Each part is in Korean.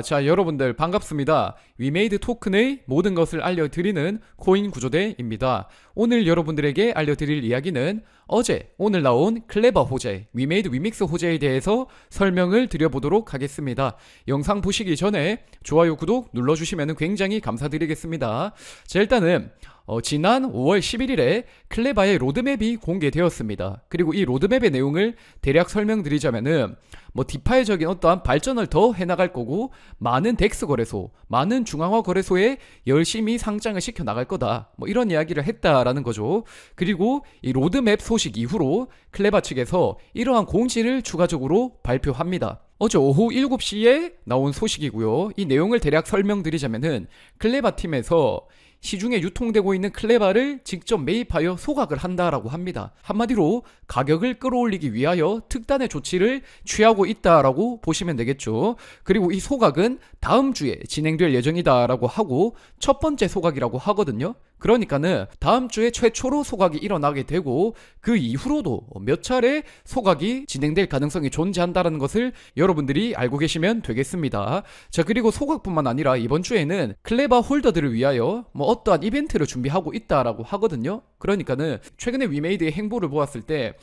자, 여러분들 반갑습니다. 위메이드 토큰의 모든 것을 알려드리는 코인 구조대입니다. 오늘 여러분들에게 알려드릴 이야기는 오늘 나온 클레버 호재, 위메이드 위믹스 호재에 대해서 설명을 드려보도록 하겠습니다. 영상 보시기 전에 좋아요, 구독 눌러주시면 굉장히 감사드리겠습니다. 자, 일단은 지난 5월 11일에 클레바의 로드맵이 공개되었습니다. 그리고 이 로드맵의 내용을 대략 설명드리자면은 디파이적인 어떠한 발전을 더 해나갈 거고, 많은 덱스 거래소, 많은 중앙화 거래소에 열심히 상장을 시켜 나갈 거다, 이런 이야기를 했다라는 거죠. 그리고 이 로드맵 소식 이후로 클레바 측에서 이러한 공지를 추가적으로 발표합니다. 어제 오후 7시에 나온 소식이고요. 이 내용을 대략 설명드리자면은 클레바 팀에서 시중에 유통되고 있는 클레바를 직접 매입하여 소각을 한다라고 합니다. 한마디로 가격을 끌어올리기 위하여 특단의 조치를 취하고 있다라고 보시면 되겠죠. 그리고 이 소각은 다음 주에 진행될 예정이다라고 하고, 첫 번째 소각이라고 하거든요. 그러니까는 다음 주에 최초로 소각이 일어나게 되고, 그 이후로도 몇 차례 소각이 진행될 가능성이 존재한다는 것을 여러분들이 알고 계시면 되겠습니다. 자, 그리고 소각뿐만 아니라 이번 주에는 클레바 홀더들을 위하여 어떠한 이벤트를 준비하고 있다라고 하거든요. 그러니까는 최근에 위메이드의 행보를 보았을 때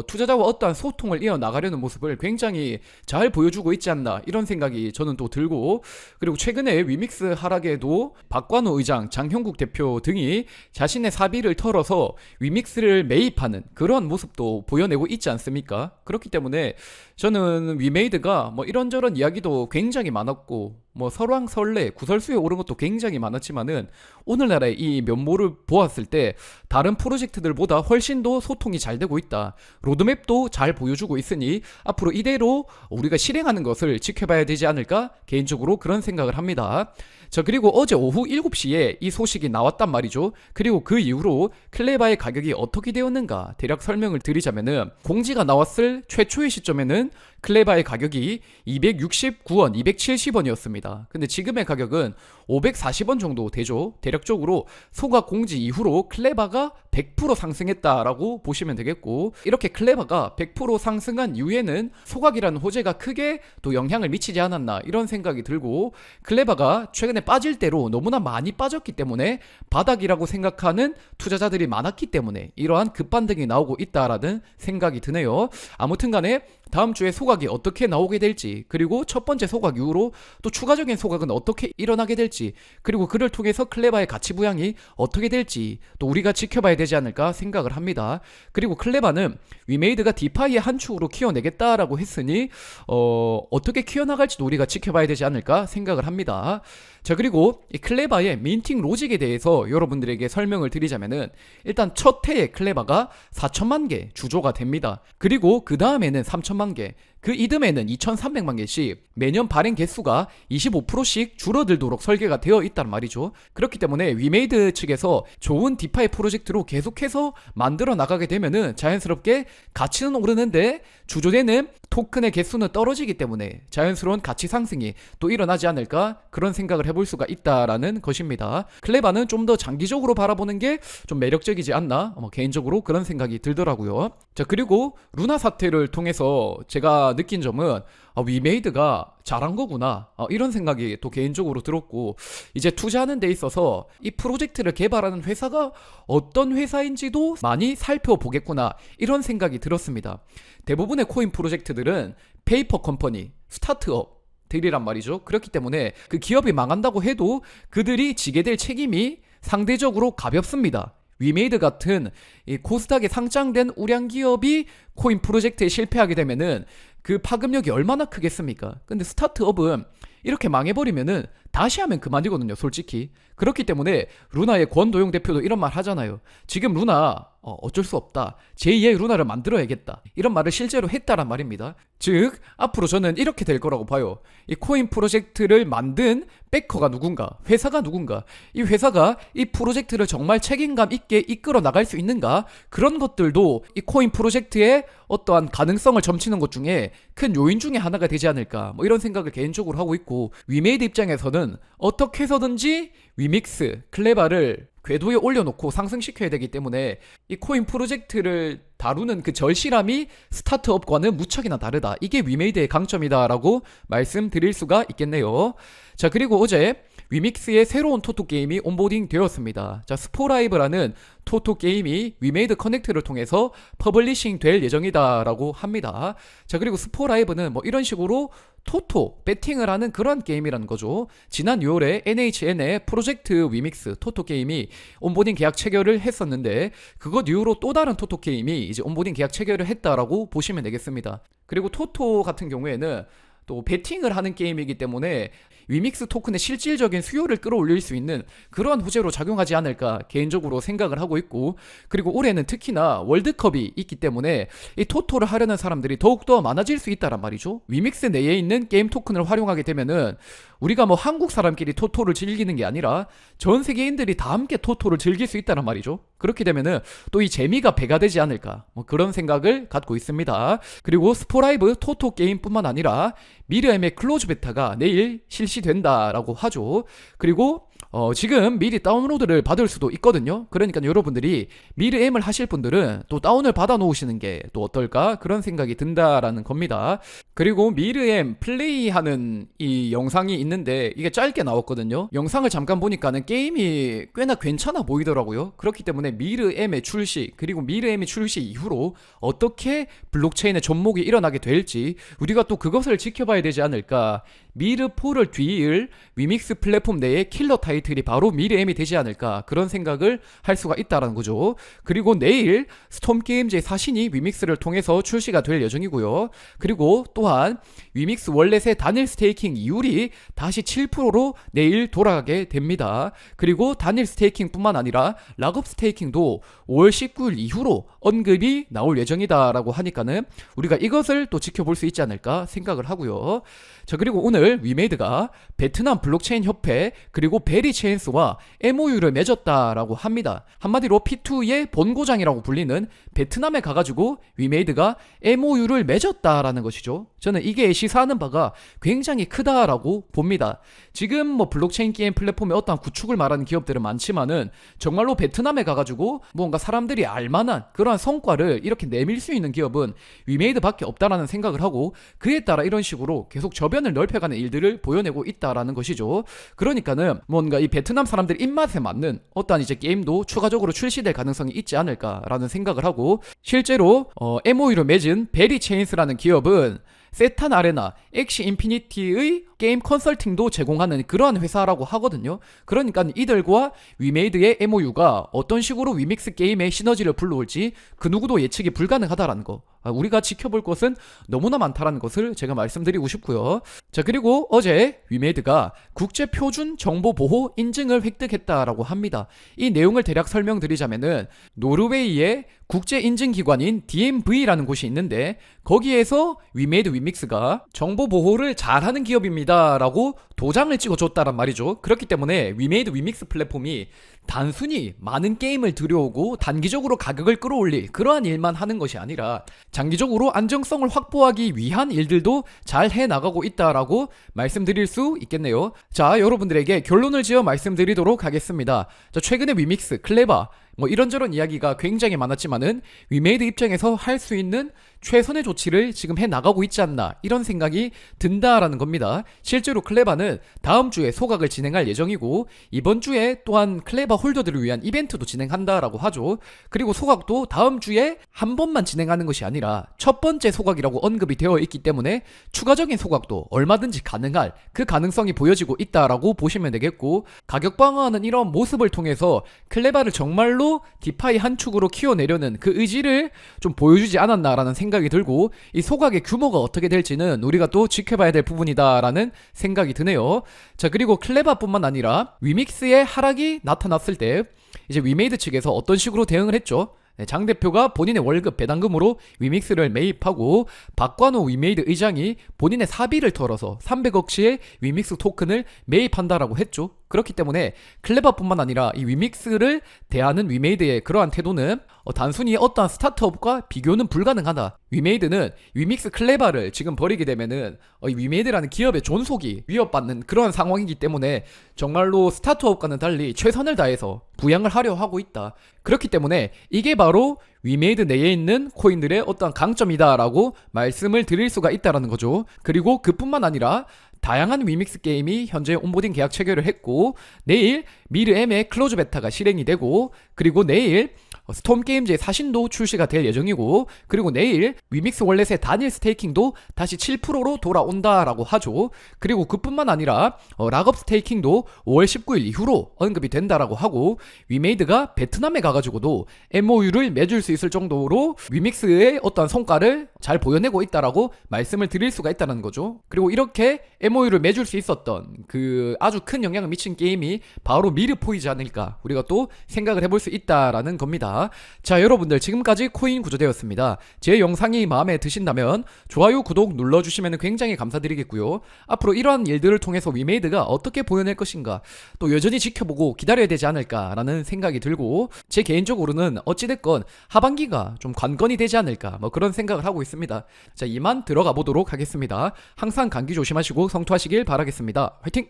투자자와 어떠한 소통을 이어나가려는 모습을 굉장히 잘 보여주고 있지 않나, 이런 생각이 저는 또 들고, 그리고 최근에 위믹스 하락에도 박관호 의장, 장형국 대표 등이 자신의 사비를 털어서 위믹스를 매입하는 그런 모습도 보여내고 있지 않습니까? 그렇기 때문에 저는 위메이드가 이런저런 이야기도 굉장히 많았고, 설왕설래 구설수에 오른 것도 굉장히 많았지만은 오늘날의 이 면모를 보았을 때 다른 프로젝트들보다 훨씬 더 소통이 잘 되고 있다, 로드맵도 잘 보여주고 있으니 앞으로 이대로 우리가 실행하는 것을 지켜봐야 되지 않을까, 개인적으로 그런 생각을 합니다. 자, 그리고 어제 오후 7시에 이 소식이 나왔단 말이죠. 그리고 그 이후로 클레바의 가격이 어떻게 되었는가 대략 설명을 드리자면은, 공지가 나왔을 최초의 시점에는 클레바의 가격이 269원, 270원이었습니다. 근데 지금의 가격은 540원 정도 되죠. 대략적으로 소각 공지 이후로 클레바가 100% 상승했다라고 보시면 되겠고, 이렇게 클레바가 100% 상승한 이후에는 소각이라는 호재가 크게 또 영향을 미치지 않았나, 이런 생각이 들고, 클레바가 최근에 빠질 대로 너무나 많이 빠졌기 때문에 바닥이라고 생각하는 투자자들이 많았기 때문에 이러한 급반등이 나오고 있다라는 생각이 드네요. 아무튼 간에 다음 주에 소각이 어떻게 나오게 될지, 그리고 첫 번째 소각 이후로 또 추가적인 소각은 어떻게 일어나게 될지, 그리고 그를 통해서 클레바의 가치 부양이 어떻게 될지 또 우리가 지켜봐야 되지 않을까 생각을 합니다. 그리고 클레바는 위메이드가 디파이의 한 축으로 키워내겠다라고 했으니 어떻게 키워나갈지도 우리가 지켜봐야 되지 않을까 생각을 합니다. 자, 그리고 이 클레바의 민팅 로직에 대해서 여러분들에게 설명을 드리자면은, 일단 첫 해에 클레바가 4천만 개 주조가 됩니다. 그리고 그 다음에는 3천만 개, 그 이듬해는 2,300만 개씩 매년 발행 개수가 25%씩 줄어들도록 설계가 되어 있단 말이죠. 그렇기 때문에 위메이드 측에서 좋은 디파이 프로젝트로 계속해서 만들어 나가게 되면은 자연스럽게 가치는 오르는데 주조되는 토큰의 개수는 떨어지기 때문에 자연스러운 가치 상승이 또 일어나지 않을까, 그런 생각을 해볼 수가 있다라는 것입니다. 클레바는 좀 더 장기적으로 바라보는 게 좀 매력적이지 않나, 개인적으로 그런 생각이 들더라고요. 자, 그리고 루나 사태를 통해서 제가 느낀 점은 위메이드가 잘한 거구나, 이런 생각이 또 개인적으로 들었고, 이제 투자하는 데 있어서 이 프로젝트를 개발하는 회사가 어떤 회사인지도 많이 살펴보겠구나, 이런 생각이 들었습니다. 대부분의 코인 프로젝트들은 페이퍼 컴퍼니, 스타트업 들이란 말이죠. 그렇기 때문에 그 기업이 망한다고 해도 그들이 지게 될 책임이 상대적으로 가볍습니다. 위메이드 같은 이 코스닥에 상장된 우량 기업이 코인 프로젝트에 실패하게 되면은 그 파급력이 얼마나 크겠습니까? 근데 스타트업은 이렇게 망해버리면은 다시 하면 그만이거든요, 솔직히. 그렇기 때문에 루나의 권도용 대표도 이런 말 하잖아요. 지금 루나 어쩔 수 없다, 제2의 루나를 만들어야겠다, 이런 말을 실제로 했다란 말입니다. 즉 앞으로 저는 이렇게 될 거라고 봐요. 이 코인 프로젝트를 만든 백커가 누군가, 회사가 누군가, 이 회사가 이 프로젝트를 정말 책임감 있게 이끌어 나갈 수 있는가, 그런 것들도 이 코인 프로젝트의 어떠한 가능성을 점치는 것 중에 큰 요인 중에 하나가 되지 않을까, 이런 생각을 개인적으로 하고 있고, 위메이드 입장에서는 어떻게 해서든지 위믹스, 클레바를 궤도에 올려놓고 상승시켜야 되기 때문에 이 코인 프로젝트를 다루는 그 절실함이 스타트업과는 무척이나 다르다. 이게 위메이드의 강점이다라고 말씀드릴 수가 있겠네요. 자, 그리고 어제 위믹스의 새로운 토토 게임이 온보딩 되었습니다. 자, 스포라이브라는 토토 게임이 위메이드 커넥트를 통해서 퍼블리싱 될 예정이다라고 합니다. 자, 그리고 스포라이브는 뭐 이런 식으로 토토 배팅을 하는 그런 게임이라는 거죠. 지난 6월에 NHN의 프로젝트 위믹스 토토 게임이 온보딩 계약 체결을 했었는데 그것 이후로 또 다른 토토 게임이 이제 온보딩 계약 체결을 했다라고 보시면 되겠습니다. 그리고 토토 같은 경우에는 또 배팅을 하는 게임이기 때문에 위믹스 토큰의 실질적인 수요를 끌어올릴 수 있는 그러한 호재로 작용하지 않을까 개인적으로 생각을 하고 있고, 그리고 올해는 특히나 월드컵이 있기 때문에 이 토토를 하려는 사람들이 더욱더 많아질 수 있다란 말이죠. 위믹스 내에 있는 게임 토큰을 활용하게 되면은 우리가 뭐 한국 사람끼리 토토를 즐기는 게 아니라 전 세계인들이 다 함께 토토를 즐길 수 있다란 말이죠. 그렇게 되면은 또 이 재미가 배가 되지 않을까, 뭐 그런 생각을 갖고 있습니다. 그리고 스포라이브 토토 게임뿐만 아니라 미르엠의 클로즈 베타가 내일 실시된다라고 하죠. 그리고 지금 미리 다운로드를 받을 수도 있거든요. 그러니까 여러분들이 미르엠을 하실 분들은 또 다운을 받아 놓으시는 게 또 어떨까, 그런 생각이 든다라는 겁니다. 그리고 미르엠 플레이하는 이 영상이 있는데 이게 짧게 나왔거든요. 영상을 잠깐 보니까는 게임이 꽤나 괜찮아 보이더라고요. 그렇기 때문에 미르엠의 출시, 그리고 미르엠의 출시 이후로 어떻게 블록체인의 접목이 일어나게 될지 우리가 또 그것을 지켜봐야 되지 않을까. 미르4를 뒤이을 위믹스 플랫폼 내의 킬러 타이틀이 바로 미르엠이 되지 않을까, 그런 생각을 할 수가 있다는 거죠. 그리고 내일 스톰게임즈의 사신이 위믹스를 통해서 출시가 될 예정이고요. 그리고 또한 위믹스 월렛의 단일 스테이킹 이율이 다시 7%로 내일 돌아가게 됩니다. 그리고 단일 스테이킹 뿐만 아니라 락업 스테이킹도 5월 19일 이후로 언급이 나올 예정이다라고 하니까는 우리가 이것을 또 지켜볼 수 있지 않을까 생각을 하고요. 자, 그리고 오늘 위메이드가 베트남 블록체인 협회 그리고 베리체인스와 MOU를 맺었다라고 합니다. 한마디로 P2의 본고장이라고 불리는 베트남에 가가지고 위메이드가 MOU를 맺었다라는 것이죠. 저는 이게 시사하는 바가 굉장히 크다라고 봅니다. 지금 뭐 블록체인 게임 플랫폼의 어떠한 구축을 말하는 기업들은 많지만은 정말로 베트남에 가가지고 뭔가 사람들이 알만한 그러한 성과를 이렇게 내밀 수 있는 기업은 위메이드밖에 없다라는 생각을 하고, 그에 따라 이런 식으로 계속 저변을 넓혀가는 일들을 보여내고 있다라는 것이죠. 그러니까는 뭔가 이 베트남 사람들 입맛에 맞는 어떠한 이제 게임도 추가적으로 출시될 가능성이 있지 않을까라는 생각을 하고, 실제로 MOU를 맺은 베리체인스라는 기업은 세탄 아레나, 엑시 인피니티의 게임 컨설팅도 제공하는 그러한 회사라고 하거든요. 그러니까 이들과 위메이드의 MOU가 어떤 식으로 위믹스 게임의 시너지를 불러올지 그 누구도 예측이 불가능하다라는 거, 우리가 지켜볼 것은 너무나 많다라는 것을 제가 말씀드리고 싶고요. 자, 그리고 어제 위메이드가 국제표준정보보호 인증을 획득했다라고 합니다. 이 내용을 대략 설명드리자면은 노르웨이의 국제인증기관인 DMV라는 곳이 있는데 거기에서 위메이드 위믹스가 정보보호를 잘하는 기업입니다 라고 도장을 찍어줬다란 말이죠. 그렇기 때문에 위메이드 위믹스 플랫폼이 단순히 많은 게임을 들여오고 단기적으로 가격을 끌어올릴 그러한 일만 하는 것이 아니라 장기적으로 안정성을 확보하기 위한 일들도 잘 해나가고 있다라고 말씀드릴 수 있겠네요. 자, 여러분들에게 결론을 지어 말씀드리도록 하겠습니다. 자, 최근에 위믹스, 클레바 뭐 이런저런 이야기가 굉장히 많았지만은 위메이드 입장에서 할 수 있는 최선의 조치를 지금 해 나가고 있지 않나, 이런 생각이 든다라는 겁니다. 실제로 클레바는 다음 주에 소각을 진행할 예정이고 이번 주에 또한 클레바 홀더들을 위한 이벤트도 진행한다라고 하죠. 그리고 소각도 다음 주에 한 번만 진행하는 것이 아니라 첫 번째 소각이라고 언급이 되어 있기 때문에 추가적인 소각도 얼마든지 가능할 그 가능성이 보여지고 있다라고 보시면 되겠고, 가격 방어하는 이런 모습을 통해서 클레바를 정말로 디파이 한 축으로 키워내려는 그 의지를 좀 보여주지 않았나라는 생각이 들고, 이 소각의 규모가 어떻게 될지는 우리가 또 지켜봐야 될 부분이다라는 생각이 드네요. 자, 그리고 클레바뿐만 아니라 위믹스의 하락이 나타났을 때 이제 위메이드 측에서 어떤 식으로 대응을 했죠. 장 대표가 본인의 월급 배당금으로 위믹스를 매입하고 박관호 위메이드 의장이 본인의 사비를 털어서 300억치의 위믹스 토큰을 매입한다라고 했죠. 그렇기 때문에 클레버뿐만 아니라 이 위믹스를 대하는 위메이드의 그러한 태도는 단순히 어떠한 스타트업과 비교는 불가능하다. 위메이드는 위믹스 클레버를 지금 버리게 되면은 이 위메이드라는 기업의 존속이 위협받는 그러한 상황이기 때문에 정말로 스타트업과는 달리 최선을 다해서 부양을 하려 하고 있다. 그렇기 때문에 이게 바로 위메이드 내에 있는 코인들의 어떠한 강점이다라고 말씀을 드릴 수가 있다라는 거죠. 그리고 그뿐만 아니라 다양한 위믹스 게임이 현재 온보딩 계약 체결을 했고, 내일 미르M의 클로즈 베타가 실행이 되고, 그리고 내일 스톰 게임즈의 사신도 출시가 될 예정이고, 그리고 내일 위믹스 월렛의 단일 스테이킹도 다시 7%로 돌아온다라고 하죠. 그리고 그뿐만 아니라 락업 스테이킹도 5월 19일 이후로 언급이 된다라고 하고, 위메이드가 베트남에 가가지고도 MOU를 맺을 수 있을 정도로 위믹스의 어떠한 성과를 잘 보여내고 있다라고 말씀을 드릴 수가 있다는 거죠. 그리고 이렇게 MOU를 맺을 수 있었던 그 아주 큰 영향을 미친 게임이 바로 미르포이지 않을까 우리가 또 생각을 해볼 수 있다라는 겁니다. 자, 여러분들 지금까지 코인 구조되었습니다. 제 영상이 마음에 드신다면 좋아요, 구독 눌러주시면 굉장히 감사드리겠고요. 앞으로 이러한 일들을 통해서 위메이드가 어떻게 보여낼 것인가 또 여전히 지켜보고 기다려야 되지 않을까라는 생각이 들고, 제 개인적으로는 어찌됐건 하반기가 좀 관건이 되지 않을까 그런 생각을 하고 있습니다. 자, 이만 들어가 보도록 하겠습니다. 항상 감기 조심하시고 성투하시길 바라겠습니다. 화이팅!